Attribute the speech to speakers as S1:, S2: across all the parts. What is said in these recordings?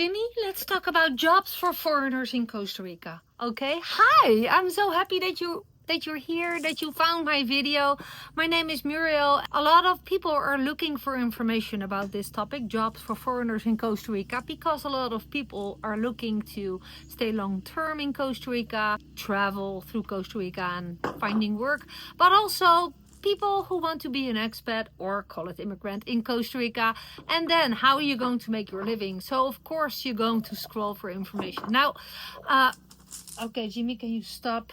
S1: Jimmy. Let's talk about jobs for foreigners in Costa Rica. Okay. Hi, I'm so happy that you're here, that you found my video. My name is Muriel. A lot of people are looking for information about this topic, jobs for foreigners in Costa Rica, because a lot of people are looking to stay long term in Costa Rica, travel through Costa Rica and finding work, but also people who want to be an expat or call it immigrant in Costa Rica. And then how are you going to make your living? So of course you're going to scroll for information. Now, okay, Jimmy, can you stop?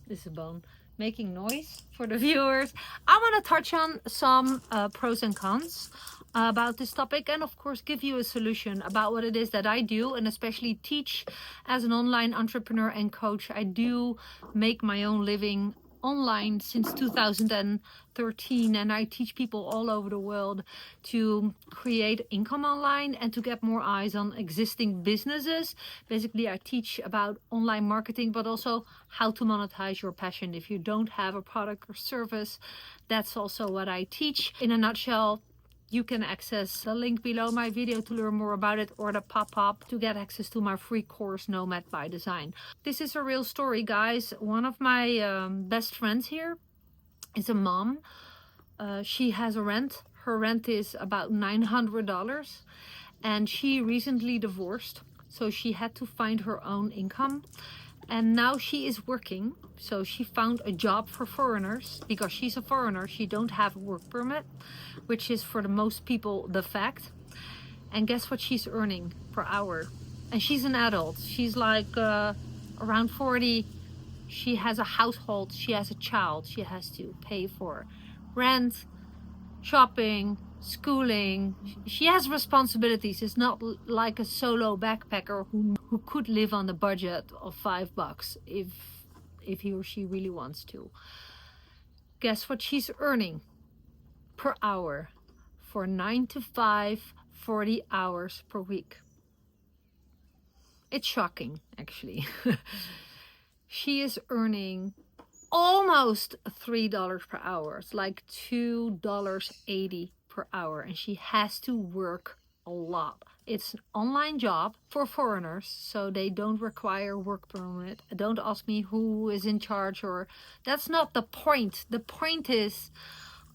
S1: This is a bone making noise for the viewers. I want to touch on some pros and cons about this topic, and of course give you a solution about what it is that I do, and especially teach as an online entrepreneur and coach. I do make my own living online since 2013, and I teach people all over the world to create income online and to get more eyes on existing businesses. Basically, I teach about online marketing, but also how to monetize your passion. If you don't have a product or service, that's also what I teach. In a nutshell, you can access the link below my video to learn more about it, or the pop-up to get access to my free course, Nomad by Design. This is a real story, guys. One of my best friends here is a mom. She has a rent. Her rent is about $900, and she recently divorced, so she had to find her own income. And now she is working, so she found a job for foreigners. Because she's a foreigner, she don't have a work permit, which is for the most people the fact. And guess what she's earning per hour? And she's an adult. She's like around 40. She has a household. She has a child. She has to pay for rent, shopping, schooling. She has responsibilities. It's not like a solo backpacker who could live on the budget of $5 if he or she really wants to. Guess what she's earning per hour for 9 to 5, 40 hours per week? It's shocking, actually. She is earning almost $3 per hour. It's like $2.80 per hour, and she has to work a lot. It's an online job for foreigners, so they don't require work permit. Don't ask me who is in charge, or that's not the point. The point is,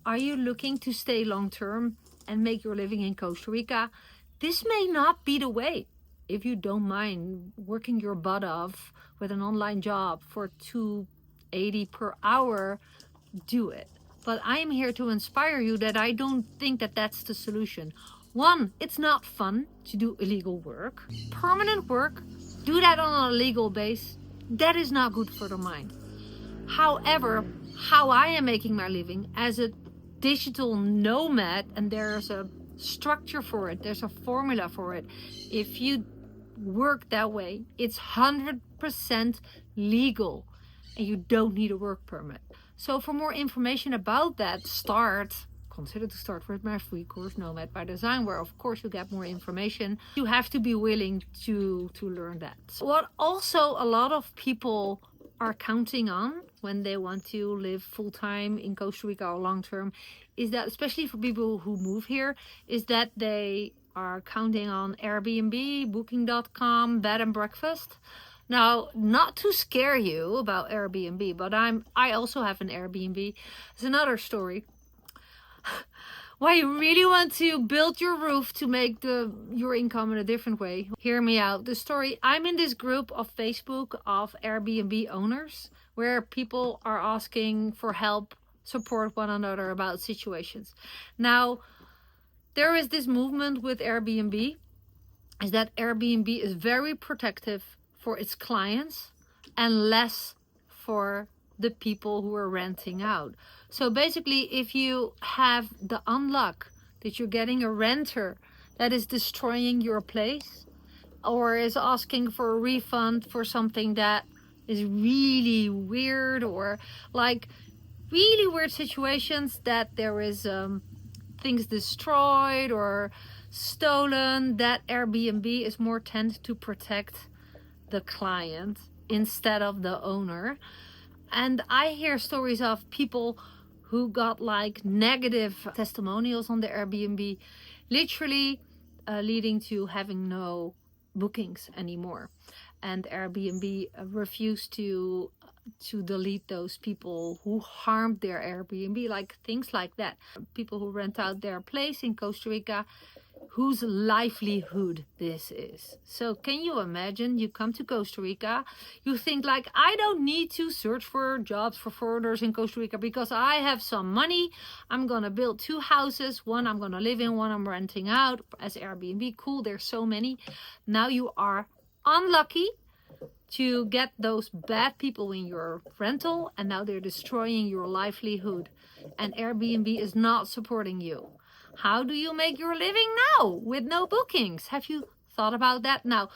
S1: are you looking to stay long term and make your living in Costa Rica? This may not be the way. If you don't mind working your butt off with an online job for $2.80 per hour, do it. But I am here to inspire you that I don't think that that's the solution. One, it's not fun to do illegal work. Permanent work, do that on a legal base. That is not good for the mind. However, how I am making my living as a digital nomad, and there's a structure for it, there's a formula for it. If you work that way, it's 100% legal, and you don't need a work permit. So for more information about that, consider to start with my free course, Nomad by Design, where of course you get more information. You have to be willing to learn that. What also a lot of people are counting on when they want to live full-time in Costa Rica or long-term is that, especially for people who move here, is that they are counting on Airbnb, Booking.com, bed and breakfast. Now, not to scare you about Airbnb, but I also have an Airbnb. It's another story. Why you really want to build your roof to make your income in a different way. Hear me out. The story, I'm in this group of Facebook of Airbnb owners where people are asking for help, support one another about situations. Now, there is this movement with Airbnb, is that Airbnb is very protective for its clients and less for the people who are renting out. So basically, if you have the unluck that you're getting a renter that is destroying your place or is asking for a refund for something that is really weird, or like really weird situations that there is things destroyed or stolen, that Airbnb is more tend to protect the client instead of the owner. And I hear stories of people who got like negative testimonials on the Airbnb, literally leading to having no bookings anymore, and Airbnb refused to delete those people who harmed their Airbnb, like things like that. People who rent out their place in Costa Rica, whose livelihood this is. So can you imagine, you come to Costa Rica, you think like, I don't need to search for jobs for foreigners in Costa Rica because I have some money. I'm gonna build 2 houses, one I'm gonna live in, one I'm renting out as Airbnb. Cool, there's so many. Now you are unlucky to get those bad people in your rental, and now they're destroying your livelihood, and Airbnb is not supporting you. How do you make your living now with no bookings? Have you thought about that? Now,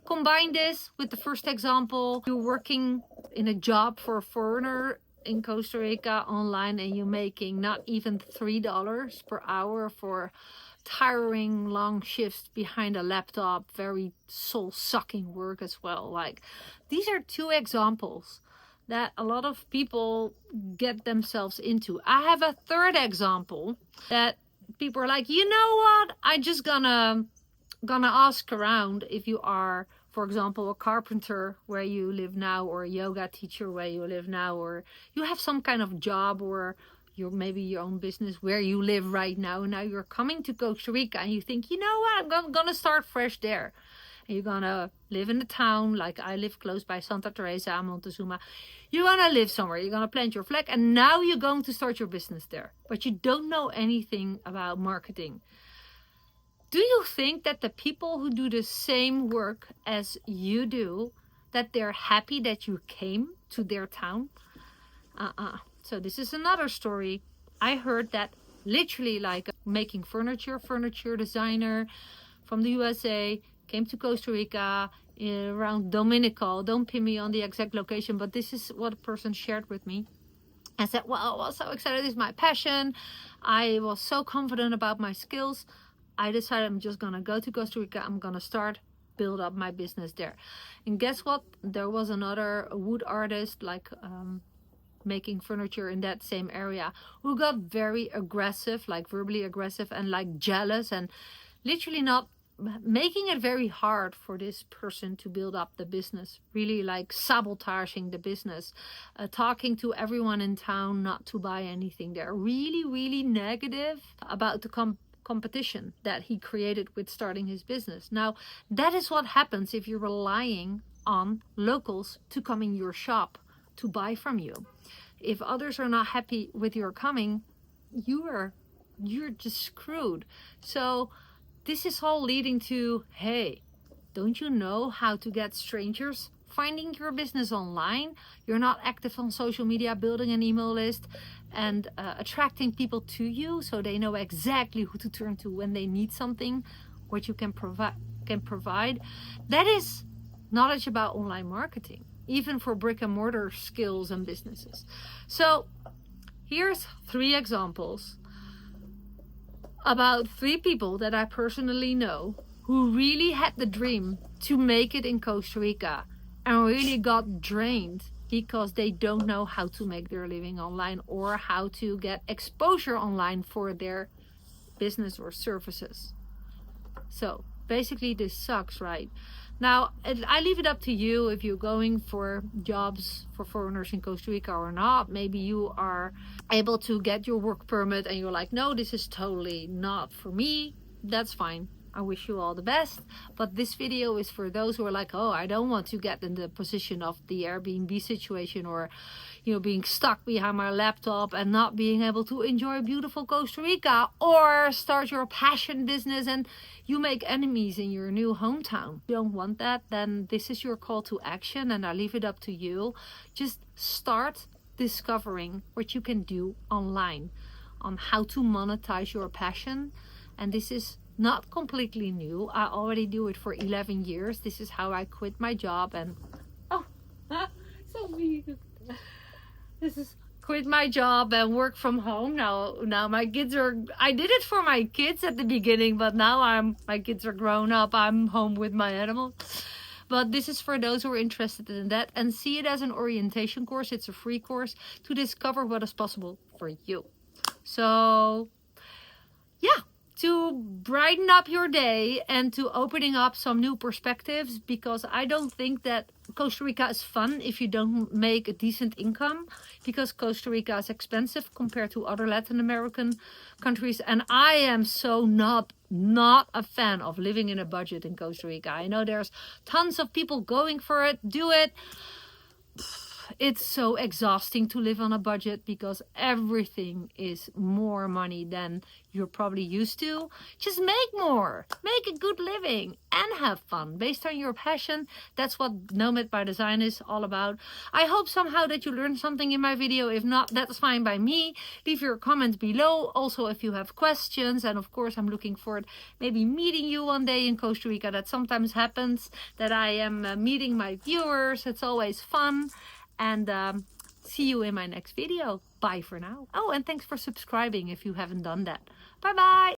S1: combine this with the first example. You're working in a job for a foreigner in Costa Rica online, and you're making not even $3 per hour for tiring long shifts behind a laptop, very soul-sucking work as well. Like, these are 2 examples that a lot of people get themselves into. I have a third example that people are like, you know what, I just gonna ask around. If you are, for example, a carpenter where you live now, or a yoga teacher where you live now, or you have some kind of job, or you're maybe your own business where you live right now, and now you're coming to Costa Rica and you think, you know what, I'm gonna start fresh there. And you're gonna live in a town, like I live close by Santa Teresa, Montezuma. You're gonna live somewhere, you're gonna plant your flag, and now you're going to start your business there. But you don't know anything about marketing. Do you think that the people who do the same work as you do, that they're happy that you came to their town? So this is another story. I heard that literally, like, making furniture designer from the USA, came to Costa Rica around Dominical. Don't pin me on the exact location, but this is what a person shared with me. I said, well, I was so excited. This is my passion. I was so confident about my skills. I decided I'm just going to go to Costa Rica. I'm going to build up my business there. And guess what? There was another wood artist, like making furniture in that same area, who got very aggressive, like verbally aggressive, and like jealous, and literally not making it very hard for this person to build up the business, really like sabotaging the business, talking to everyone in town not to buy anything there, really negative about the competition that he created with starting his business. Now, that is what happens if you're relying on locals to come in your shop to buy from you. If others are not happy with your coming, you're just screwed. So this is all leading to, hey, don't you know how to get strangers finding your business online? You're not active on social media, building an email list, and attracting people to you so they know exactly who to turn to when they need something, what you can provide. That is knowledge about online marketing, even for brick and mortar skills and businesses. So here's 3 examples about 3 people that I personally know who really had the dream to make it in Costa Rica and really got drained because they don't know how to make their living online or how to get exposure online for their business or services. So basically this sucks, right? Now, I leave it up to you if you're going for jobs for foreigners in Costa Rica or not. Maybe you are able to get your work permit and you're like, no, this is totally not for me. That's fine. I wish you all the best. But this video is for those who are like, oh, I don't want to get in the position of the Airbnb situation, or, you know, being stuck behind my laptop and not being able to enjoy beautiful Costa Rica, or start your passion business and you make enemies in your new hometown. If you don't want that, then this is your call to action, and I leave it up to you. Just start discovering what you can do online on how to monetize your passion. And this is not completely new. I already do it for 11 years. This is how I quit my job and so weird. This is quit my job and work from home. Now my kids are, I did it for my kids at the beginning, but now my kids are grown up. I'm home with my animals. But this is for those who are interested in that and see it as an orientation course. It's a free course to discover what is possible for you. So yeah, to brighten up your day and to opening up some new perspectives, because I don't think that Costa Rica is fun if you don't make a decent income, because Costa Rica is expensive compared to other Latin American countries, and I am so not a fan of living in a budget in Costa Rica. I know there's tons of people going for it. Do it. It's so exhausting to live on a budget because everything is more money than you're probably used to. Just make more, make a good living and have fun based on your passion. That's what Nomad by Design is all about. I hope somehow that you learned something in my video. If not, that's fine by me. Leave your comments below. Also, if you have questions, and of course I'm looking forward maybe meeting you one day in Costa Rica. That sometimes happens, that I am meeting my viewers. It's always fun. And see you in my next video. Bye for now. Oh, and thanks for subscribing if you haven't done that. Bye bye.